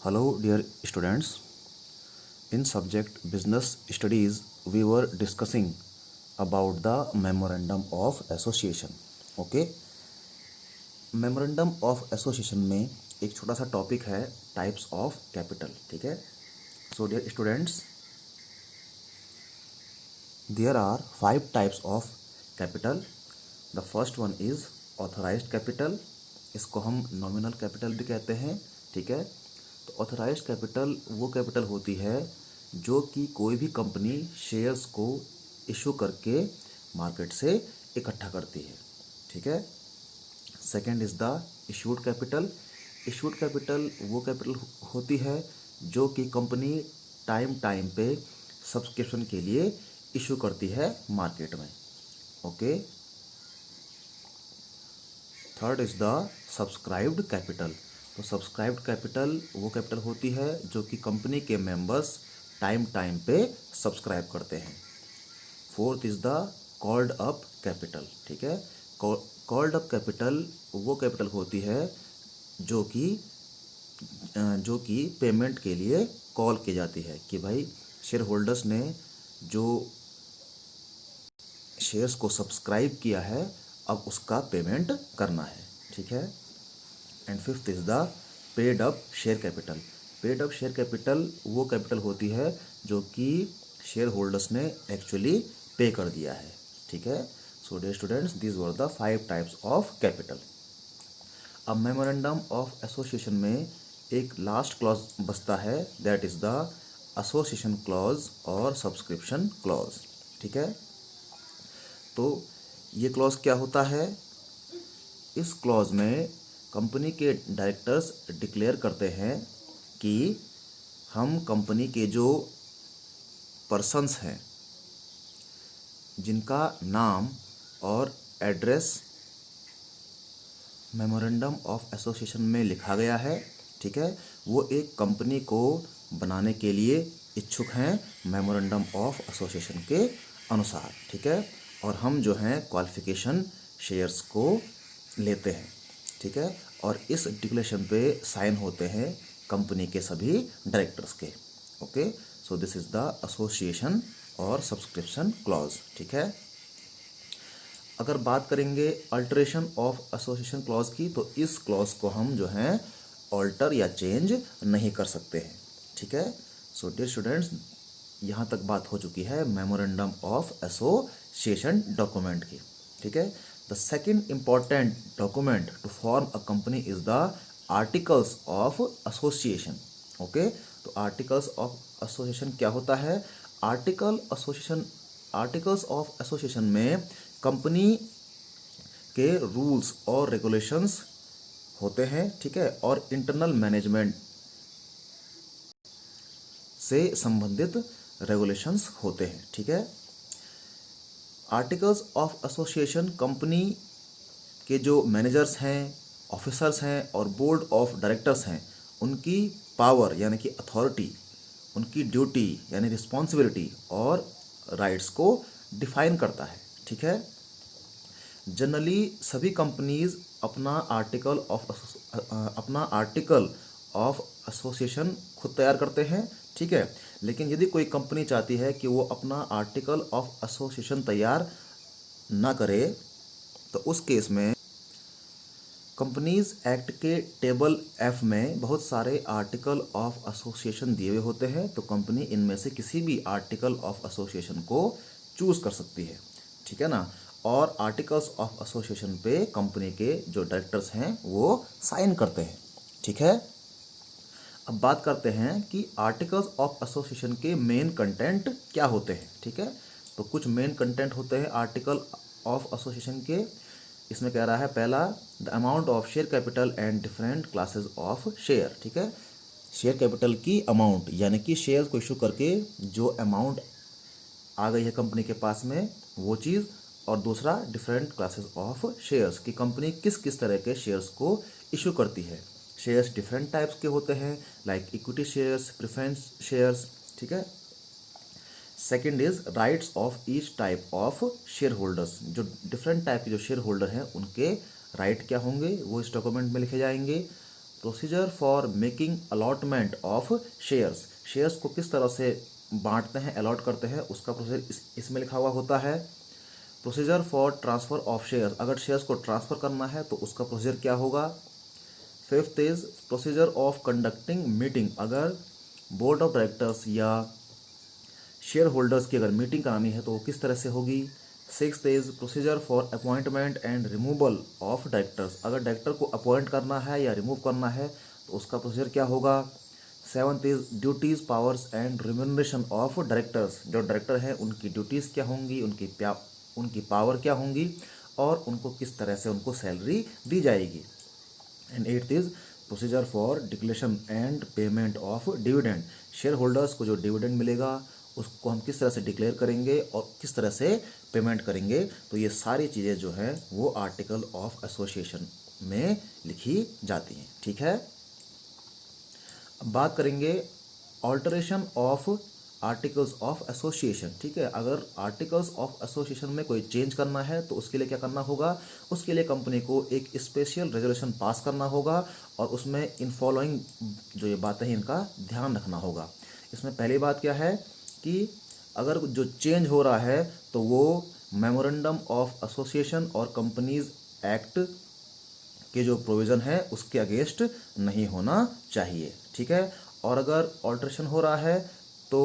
Hello dear students, in subject business studies we were discussing about the memorandum of association. Okay, memorandum of association में एक छोटा सा topic है types of capital. ठीक है, so dear students, there are 5 types of capital. The first one is authorized capital. इसको हम nominal capital भी कहते हैं. ठीक है, तो ऑथराइज्ड कैपिटल वो कैपिटल होती है जो कि कोई भी कंपनी शेयर्स को इशू करके मार्केट से इकट्ठा करती है. ठीक है. Second is the issued capital. Issued capital वो कैपिटल होती है जो कि कंपनी टाइम पे सब्सक्रिप्शन के लिए इशू करती है मार्केट में. Okay. Third is the subscribed capital. तो सब्सक्राइब्ड कैपिटल वो कैपिटल होती है जो कि कंपनी के मेंबर्स टाइम पे सब्सक्राइब करते हैं. Fourth is the called up capital. ठीक है, कॉल्ड अप कैपिटल वो कैपिटल होती है जो कि पेमेंट के लिए कॉल की जाती है कि भाई शेयर होल्डर्स ने जो शेयर्स को सब्सक्राइब किया है अब उसका पेमेंट करना है. ठीक है. And fifth is the paid up share capital. Paid up share capital वो कैपिटल होती है जो कि शेयर होल्डर्स ने एक्चुअली पे कर दिया है. ठीक है. So dear students, these were the 5 types of capital. अब मेमोरेंडम ऑफ एसोसिएशन में एक लास्ट क्लॉज बचता है, that is the association clause और सब्सक्रिप्शन क्लॉज. ठीक है. तो ये क्लॉज क्या होता है? इस क्लॉज में कंपनी के डायरेक्टर्स डिक्लेयर करते हैं कि हम कंपनी के जो पर्सन्स हैं जिनका नाम और एड्रेस मेमोरेंडम ऑफ एसोसिएशन में लिखा गया है, ठीक है, वो एक कंपनी को बनाने के लिए इच्छुक हैं मेमोरेंडम ऑफ एसोसिएशन के अनुसार. ठीक है. और हम जो हैं क्वालिफिकेशन शेयर्स को लेते हैं. ठीक है. और इस डिक्लेरेशन पे साइन होते हैं कंपनी के सभी डायरेक्टर्स के. Okay. So this is the association और सब्सक्रिप्शन क्लॉज. ठीक है. अगर बात करेंगे अल्टरेशन ऑफ एसोसिएशन क्लॉज की, तो इस क्लॉज को हम जो हैं ऑल्टर या चेंज नहीं कर सकते हैं. ठीक है. सो डियर स्टूडेंट्स, यहाँ तक बात हो चुकी है मेमोरेंडम ऑफ एसोसिएशन डॉक्यूमेंट की. ठीक है. The second important document to form a company is the articles of association. Okay. तो आर्टिकल्स ऑफ एसोसिएशन क्या होता है? आर्टिकल्स ऑफ एसोसिएशन में कंपनी के रूल्स और रेगुलेशंस होते हैं. ठीक है. और इंटरनल मैनेजमेंट से संबंधित रेगुलेशंस होते हैं. ठीक है. आर्टिकल्स ऑफ एसोसिएशन कंपनी के जो मैनेजर्स हैं, ऑफिसर्स हैं और बोर्ड ऑफ डायरेक्टर्स हैं उनकी पावर यानी कि अथॉरिटी, उनकी ड्यूटी यानी रिस्पॉन्सिबिलिटी और राइट्स को डिफाइन करता है. ठीक है. जनरली सभी कंपनीज अपना आर्टिकल ऑफ एसोसिएशन खुद तैयार करते हैं. ठीक है. लेकिन यदि कोई कंपनी चाहती है कि वो अपना आर्टिकल ऑफ एसोसिएशन तैयार ना करे, तो उस केस में कंपनीज एक्ट के टेबल F में बहुत सारे आर्टिकल ऑफ एसोसिएशन दिए हुए होते हैं. तो कंपनी इनमें से किसी भी आर्टिकल ऑफ एसोसिएशन को चूज़ कर सकती है. ठीक है ना. और आर्टिकल्स ऑफ एसोसिएशन पे कंपनी के जो डायरेक्टर्स हैं वो साइन करते हैं. ठीक है. अब बात करते हैं कि आर्टिकल्स ऑफ एसोसिएशन के मेन कंटेंट क्या होते हैं. ठीक है. तो कुछ मेन कंटेंट होते हैं आर्टिकल ऑफ एसोसिएशन के. इसमें कह रहा है पहला, the amount of share capital and different classes of share. ठीक है. शेयर कैपिटल की अमाउंट यानी कि शेयर को इशू करके जो अमाउंट आ गई है कंपनी के पास में वो चीज़, और दूसरा डिफरेंट क्लासेस ऑफ शेयर्स की कंपनी किस किस तरह के शेयर्स को इशू करती है. शेयर्स डिफरेंट टाइप्स के होते हैं, like equity shares, preference shares. ठीक है. Second is rights of each type of share holders. जो डिफरेंट टाइप के जो शेयर होल्डर हैं उनके राइट क्या होंगे वो इस डॉक्यूमेंट में लिखे जाएंगे. Procedure for making allotment of shares, shares को किस तरह से बांटते हैं, अलॉट करते हैं, उसका प्रोसीजर इसमें लिखा हुआ होता है। Procedure for transfer of shares, अगर शेयर्स को ट्रांसफ़र करना है तो उसका प्रोसीजर क्या होगा। Fifth is procedure of conducting meeting, अगर बोर्ड ऑफ डायरेक्टर्स या शेयर होल्डर्स की अगर मीटिंग करानी है तो वो किस तरह से होगी। Sixth is procedure for appointment and removal of directors, अगर डायरेक्टर को अपॉइंट करना है या रिमूव करना है तो उसका प्रोसीजर क्या होगा। Seventh is duties powers and remuneration of directors, जो डायरेक्टर हैं उनकी ड्यूटीज़ क्या होंगी, उनकी पावर क्या होंगी और उनको किस तरह से उनको सैलरी दी जाएगी। And eighth is procedure for declaration and payment of dividend, share holders को जो डिविडेंड मिलेगा उसको हम किस तरह से डिक्लेयर करेंगे और किस तरह से पेमेंट करेंगे। तो ये सारी चीज़ें जो हैं वो आर्टिकल ऑफ एसोसिएशन में लिखी जाती हैं। ठीक है, अब बात करेंगे alteration of articles of association. ठीक है, अगर आर्टिकल्स ऑफ एसोसिएशन में कोई चेंज करना है तो उसके लिए क्या करना होगा, उसके लिए कंपनी को एक स्पेशल रेजोल्यूशन पास करना होगा और उसमें इन फॉलोइंग जो ये बातें हैं इनका ध्यान रखना होगा। इसमें पहली बात क्या है कि अगर जो चेंज हो रहा है तो वो मेमोरेंडम ऑफ एसोसिएशन और कंपनीज एक्ट के जो प्रोविज़न है उसके अगेंस्ट नहीं होना चाहिए। ठीक है, और अगर ऑल्ट्रेशन हो रहा है तो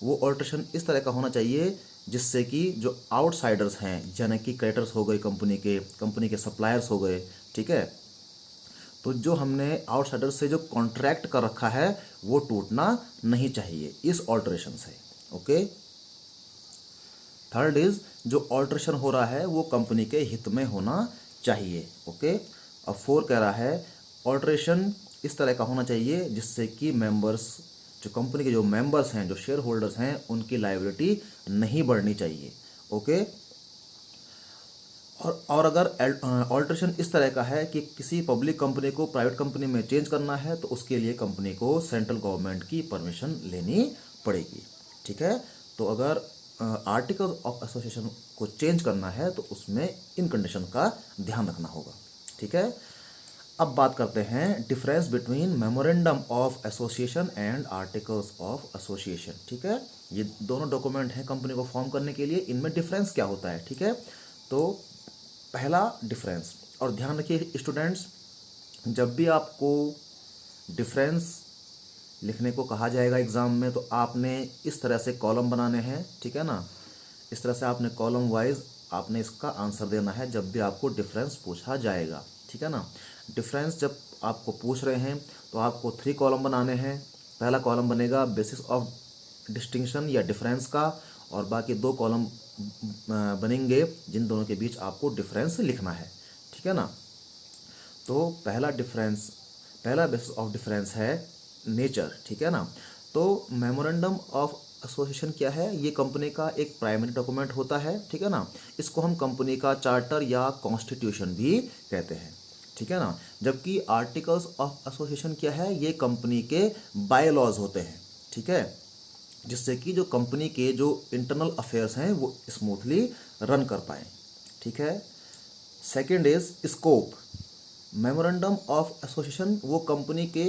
वो ऑल्ट्रेशन इस तरह का होना चाहिए जिससे कि जो आउटसाइडर्स हैं यानी कि क्रेडिटर्स हो गए, कंपनी के सप्लायर्स हो गए, ठीक है, तो जो हमने आउटसाइडर्स से जो कॉन्ट्रैक्ट कर रखा है वो टूटना नहीं चाहिए इस ऑल्ट्रेशन से। ओके, थर्ड इज जो ऑल्ट्रेशन हो रहा है वो कंपनी के हित में होना चाहिए। ओके, अब फोर कह रहा है ऑल्ट्रेशन इस तरह का होना चाहिए जिससे कि मेंबर्स, जो कंपनी के जो मेंबर्स हैं, जो शेयर होल्डर्स हैं, उनकी लायबिलिटी नहीं बढ़नी चाहिए। ओके, और अगर ऑल्ट्रेशन इस तरह का है कि किसी पब्लिक कंपनी को प्राइवेट कंपनी में चेंज करना है तो उसके लिए कंपनी को सेंट्रल गवर्नमेंट की परमिशन लेनी पड़ेगी। ठीक है, तो अगर आर्टिकल ऑफ एसोसिएशन को चेंज करना है तो उसमें इन कंडीशन का ध्यान रखना होगा। ठीक है, अब बात करते हैं difference between memorandum of association and articles of association. ठीक है, ये दोनों डॉक्यूमेंट हैं कंपनी को फॉर्म करने के लिए, इनमें डिफरेंस क्या होता है। ठीक है, तो पहला डिफरेंस, और ध्यान रखिए स्टूडेंट्स, जब भी आपको डिफरेंस लिखने को कहा जाएगा एग्ज़ाम में तो आपने इस तरह से कॉलम बनाने हैं। ठीक है ना, इस तरह से आपने कॉलम वाइज आपने इसका आंसर देना है जब भी आपको डिफरेंस पूछा जाएगा। ठीक है ना, डिफरेंस जब आपको पूछ रहे हैं तो आपको 3 कॉलम बनाने हैं। पहला कॉलम बनेगा बेसिस ऑफ डिस्टिंक्शन या डिफरेंस का, और बाकी 2 कॉलम बनेंगे जिन दोनों के बीच आपको डिफरेंस लिखना है। ठीक है ना, तो पहला बेसिस ऑफ डिफरेंस है नेचर। ठीक है ना, तो मेमोरेंडम ऑफ एसोसिएशन क्या है, ये कंपनी का एक प्राइमरी डॉक्यूमेंट होता है। ठीक है ना, इसको हम कंपनी का चार्टर या कॉन्स्टिट्यूशन भी कहते हैं। ठीक है ना, जबकि आर्टिकल्स ऑफ एसोसिएशन क्या है, ये कंपनी के बायलॉज होते हैं। ठीक है, जिससे कि जो कंपनी के जो इंटरनल अफेयर्स हैं वो स्मूथली रन कर पाएँ। ठीक है, second is scope. Memorandum of association वो कंपनी के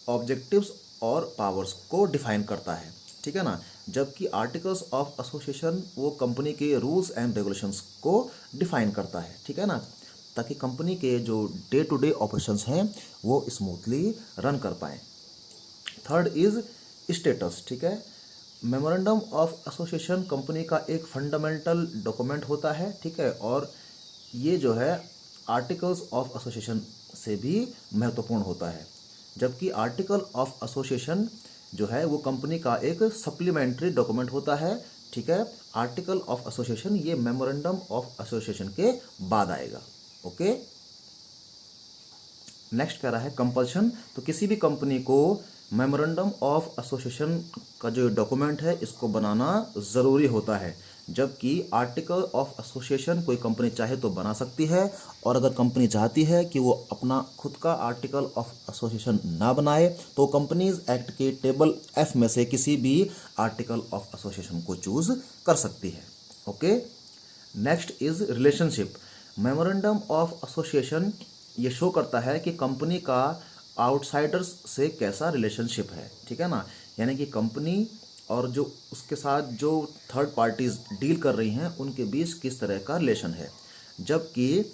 ऑब्जेक्टिव्स और पावर्स को डिफाइन करता है। ठीक है ना, जबकि आर्टिकल्स ऑफ एसोसिएशन वो कंपनी के रूल्स एंड रेगुलेशंस को डिफाइन करता है। ठीक है ना, ताकि कंपनी के जो डे टू डे ऑपरेशंस हैं वो स्मूथली रन कर पाएँ। Third is status. ठीक है, मेमोरेंडम ऑफ एसोसिएशन कंपनी का एक फंडामेंटल डॉक्यूमेंट होता है। ठीक है, और ये जो है आर्टिकल्स ऑफ एसोसिएशन से भी महत्वपूर्ण होता है, जबकि आर्टिकल ऑफ एसोसिएशन जो है वो कंपनी का एक सप्लीमेंट्री डॉक्यूमेंट होता है। ठीक है, आर्टिकल ऑफ एसोसिएशन ये मेमोरेंडम ऑफ एसोसिएशन के बाद आएगा। ओके, नेक्स्ट कह रहा है कंपल्शन। तो किसी भी कंपनी को मेमोरेंडम ऑफ एसोसिएशन का जो डॉक्यूमेंट है इसको बनाना ज़रूरी होता है, जबकि आर्टिकल ऑफ एसोसिएशन कोई कंपनी चाहे तो बना सकती है, और अगर कंपनी चाहती है कि वो अपना खुद का आर्टिकल ऑफ एसोसिएशन ना बनाए तो कंपनीज एक्ट के टेबल F में से किसी भी आर्टिकल ऑफ एसोसिएशन को चूज़ कर सकती है। Okay, next is relationship. Memorandum of association ये शो करता है कि कंपनी का आउटसाइडर्स से कैसा रिलेशनशिप है, ठीक है ना। यानी कि कंपनी और जो उसके साथ जो थर्ड पार्टीज डील कर रही हैं उनके बीच किस तरह का रिलेशन है। जबकि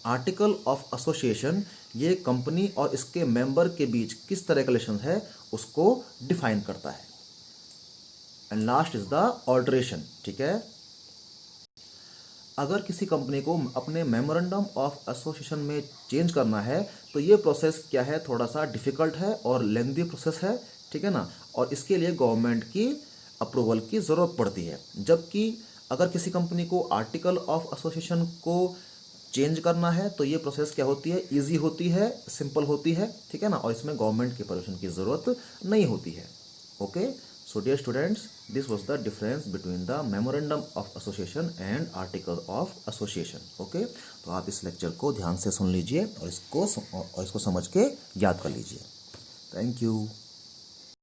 आर्टिकल ऑफ एसोसिएशन ये कंपनी और इसके मेंबर के बीच किस तरह का रिलेशन है उसको डिफाइन करता है। And last is the alteration, ठीक है। अगर किसी कंपनी को अपने मेमोरेंडम ऑफ एसोसिएशन में चेंज करना है तो ये प्रोसेस क्या है, थोड़ा सा डिफिकल्ट है और लेंथी प्रोसेस है, ठीक है ना। और इसके लिए गवर्नमेंट की अप्रूवल की ज़रूरत पड़ती है। जबकि अगर किसी कंपनी को आर्टिकल ऑफ एसोसिएशन को चेंज करना है तो ये प्रोसेस क्या होती है, ईजी होती है, सिंपल होती है, ठीक है ना। और इसमें गवर्नमेंट की परमिशन की ज़रूरत नहीं होती है। Okay, so dear students, this was the difference between the memorandum of association and article of association. Okay, तो आप इस लेक्चर को ध्यान से सुन लीजिए और इसको समझ के याद कर लीजिए। Thank you.